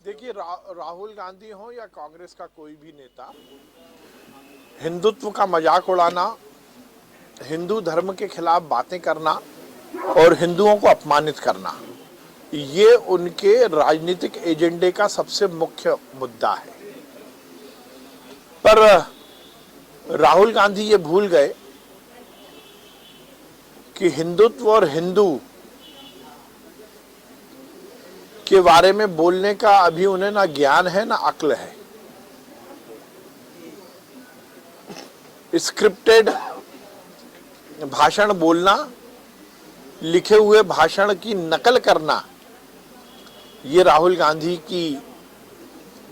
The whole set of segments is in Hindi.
देखिए राहुल गांधी हो या कांग्रेस का कोई भी नेता, हिंदुत्व का मजाक उड़ाना, हिंदू धर्म के खिलाफ बातें करना और हिंदुओं को अपमानित करना, ये उनके राजनीतिक एजेंडे का सबसे मुख्य मुद्दा है। पर राहुल गांधी ये भूल गए कि हिंदुत्व और हिंदू के बारे में बोलने का अभी उन्हें ना ज्ञान है ना अक्ल है। स्क्रिप्टेड भाषण बोलना, लिखे हुए भाषण की नकल करना, ये राहुल गांधी की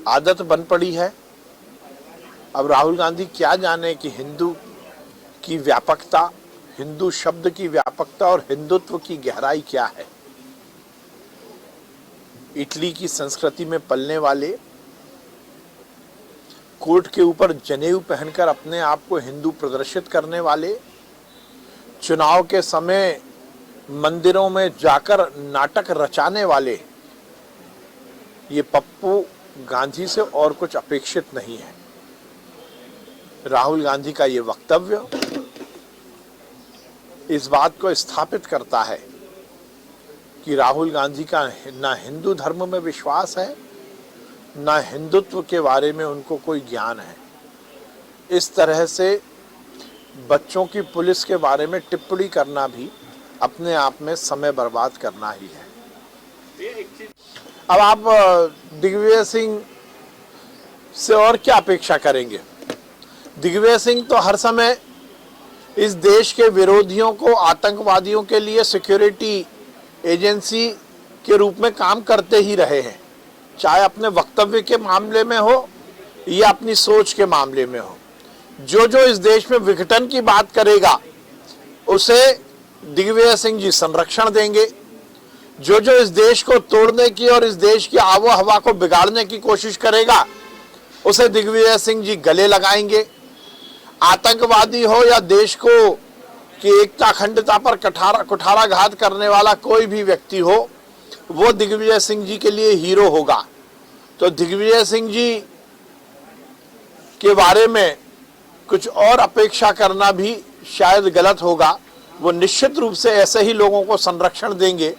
आदत बन पड़ी है। अब राहुल गांधी क्या जाने कि हिंदू की व्यापकता, हिंदू शब्द की व्यापकता और हिंदुत्व की गहराई क्या है। इटली की संस्कृति में पलने वाले, कोट के ऊपर जनेऊ पहनकर अपने आप को हिंदू प्रदर्शित करने वाले, चुनाव के समय मंदिरों में जाकर नाटक रचाने वाले, ये पप्पू गांधी से और कुछ अपेक्षित नहीं है। राहुल गांधी का ये वक्तव्य इस बात को स्थापित करता है कि राहुल गांधी का ना हिंदू धर्म में विश्वास है, ना हिंदुत्व के बारे में उनको कोई ज्ञान है। इस तरह से बच्चों की पुलिस के बारे में टिप्पणी करना भी अपने आप में समय बर्बाद करना ही है। अब आप दिग्विजय सिंह से और क्या अपेक्षा करेंगे? दिग्विजय सिंह तो हर समय इस देश के विरोधियों को, आतंकवादियों के लिए सिक्योरिटी एजेंसी के रूप में काम करते ही रहे हैं, चाहे अपने वक्तव्य के मामले में हो या अपनी सोच के मामले में हो। जो जो इस देश में विघटन की बात करेगा उसे दिग्विजय सिंह जी संरक्षण देंगे। जो जो इस देश को तोड़ने की और इस देश की आबो हवा को बिगाड़ने की कोशिश करेगा उसे दिग्विजय सिंह जी गले लगाएंगे। आतंकवादी हो या देश को कि एकता अखंडता पर कुठाराघात करने वाला कोई भी व्यक्ति हो, वो दिग्विजय सिंह जी के लिए हीरो होगा। तो दिग्विजय सिंह जी के बारे में कुछ और अपेक्षा करना भी शायद गलत होगा। वो निश्चित रूप से ऐसे ही लोगों को संरक्षण देंगे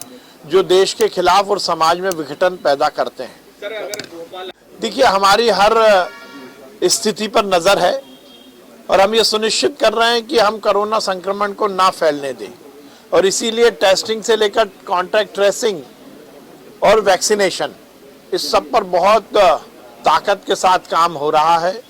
जो देश के खिलाफ और समाज में विघटन पैदा करते हैं। देखिए, हमारी हर स्थिति पर नजर है और हम ये सुनिश्चित कर रहे हैं कि हम कोरोना संक्रमण को ना फैलने दें, और इसीलिए टेस्टिंग से लेकर कॉन्टैक्ट ट्रेसिंग और वैक्सीनेशन, इस सब पर बहुत ताकत के साथ काम हो रहा है।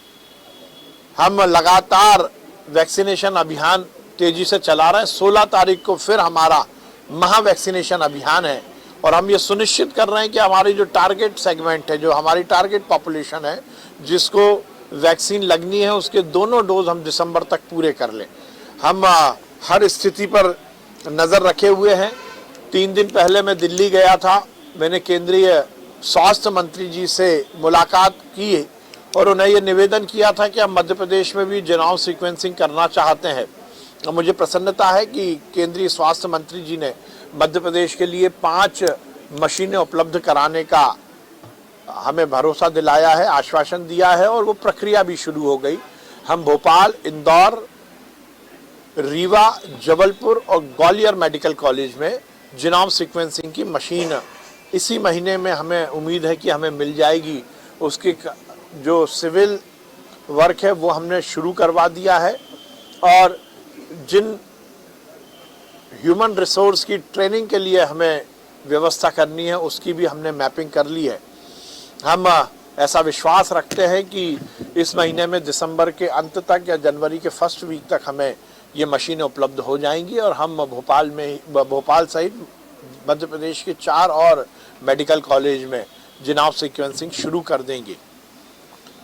हम लगातार वैक्सीनेशन अभियान तेजी से चला रहे हैं। 16 तारीख को फिर हमारा महा वैक्सीनेशन अभियान है और हम ये सुनिश्चित कर रहे हैं कि हमारी जो टारगेट सेगमेंट है, जो हमारी टारगेट पॉपुलेशन है जिसको वैक्सीन लगनी है, उसके दोनों डोज हम दिसंबर तक पूरे कर लें। हम हर स्थिति पर नज़र रखे हुए हैं। 3 दिन पहले मैं दिल्ली गया था, मैंने केंद्रीय स्वास्थ्य मंत्री जी से मुलाकात की और उन्हें ये निवेदन किया था कि हम मध्य प्रदेश में भी जीनोम सीक्वेंसिंग करना चाहते हैं। और मुझे प्रसन्नता है कि केंद्रीय स्वास्थ्य मंत्री जी ने मध्य प्रदेश के लिए 5 मशीनें उपलब्ध कराने का हमें भरोसा दिलाया है, आश्वासन दिया है और वो प्रक्रिया भी शुरू हो गई। हम भोपाल, इंदौर, रीवा, जबलपुर और ग्वालियर मेडिकल कॉलेज में जीनोम सीक्वेंसिंग की मशीन इसी महीने में हमें उम्मीद है कि हमें मिल जाएगी। उसकी जो सिविल वर्क है वो हमने शुरू करवा दिया है और जिन ह्यूमन रिसोर्स की ट्रेनिंग के लिए हमें व्यवस्था करनी है उसकी भी हमने मैपिंग कर ली है। हम ऐसा विश्वास रखते हैं कि इस महीने में दिसंबर के अंत तक या जनवरी के फर्स्ट वीक तक हमें ये मशीनें उपलब्ध हो जाएंगी और हम भोपाल सहित मध्य प्रदेश के 4 और मेडिकल कॉलेज में जीनोम सीक्वेंसिंग शुरू कर देंगे।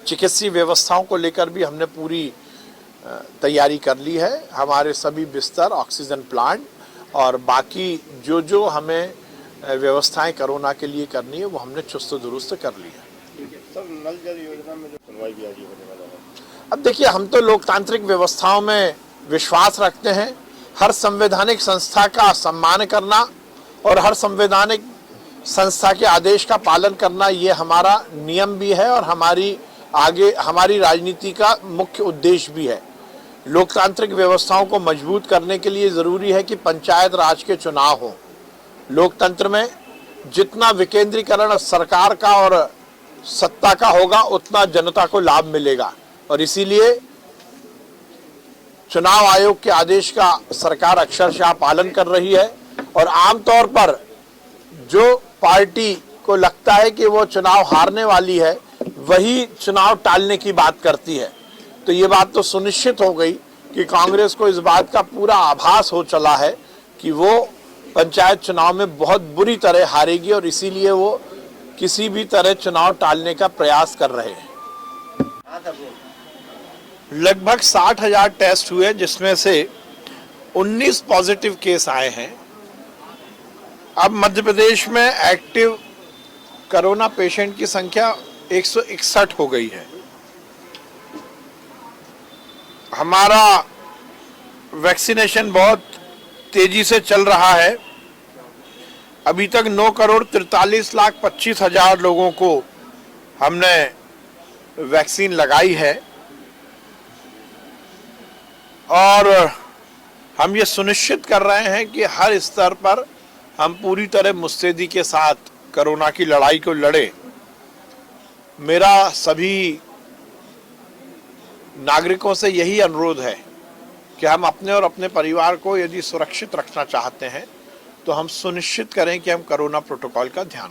चिकित्सीय व्यवस्थाओं को लेकर भी हमने पूरी तैयारी कर ली है। हमारे सभी बिस्तर, ऑक्सीजन प्लांट और बाकी जो जो हमें व्यवस्थाएं कोरोना के लिए करनी है वो हमने चुस्त दुरुस्त कर ली है। सर, नल जल योजना में जो सुनवाई भी आज होने वाला है। अब देखिए, हम तो लोकतांत्रिक व्यवस्थाओं में विश्वास रखते हैं। हर संवैधानिक संस्था का सम्मान करना और हर संवैधानिक संस्था के आदेश का पालन करना ये हमारा नियम भी है और हमारी राजनीति का मुख्य उद्देश्य भी है। लोकतांत्रिक व्यवस्थाओं को मजबूत करने के लिए ज़रूरी है कि पंचायत राज के चुनाव हों। लोकतंत्र में जितना विकेंद्रीकरण सरकार का और सत्ता का होगा उतना जनता को लाभ मिलेगा और इसीलिए चुनाव आयोग के आदेश का सरकार अक्षरशः पालन कर रही है और आमतौर पर जो पार्टी को लगता है कि वो चुनाव हारने वाली है वही चुनाव टालने की बात करती है। तो ये बात तो सुनिश्चित हो गई कि कांग्रेस को इस बात का पूरा आभास हो चला है कि वो पंचायत चुनाव में बहुत बुरी तरह हारेगी और इसीलिए वो किसी भी तरह चुनाव टालने का प्रयास कर रहे हैं। लगभग 60,000 टेस्ट हुए जिसमें से 19 पॉजिटिव केस आए हैं। अब मध्य प्रदेश में एक्टिव कोरोना पेशेंट की संख्या 161 हो गई है। हमारा वैक्सीनेशन बहुत तेजी से चल रहा है। अभी तक 9,43,25,000 लोगों को हमने वैक्सीन लगाई है और हम ये सुनिश्चित कर रहे हैं कि हर स्तर पर हम पूरी तरह मुस्तैदी के साथ कोरोना की लड़ाई को लड़े। मेरा सभी नागरिकों से यही अनुरोध है कि हम अपने और अपने परिवार को यदि सुरक्षित रखना चाहते हैं तो हम सुनिश्चित करें कि हम कोरोना प्रोटोकॉल का ध्यान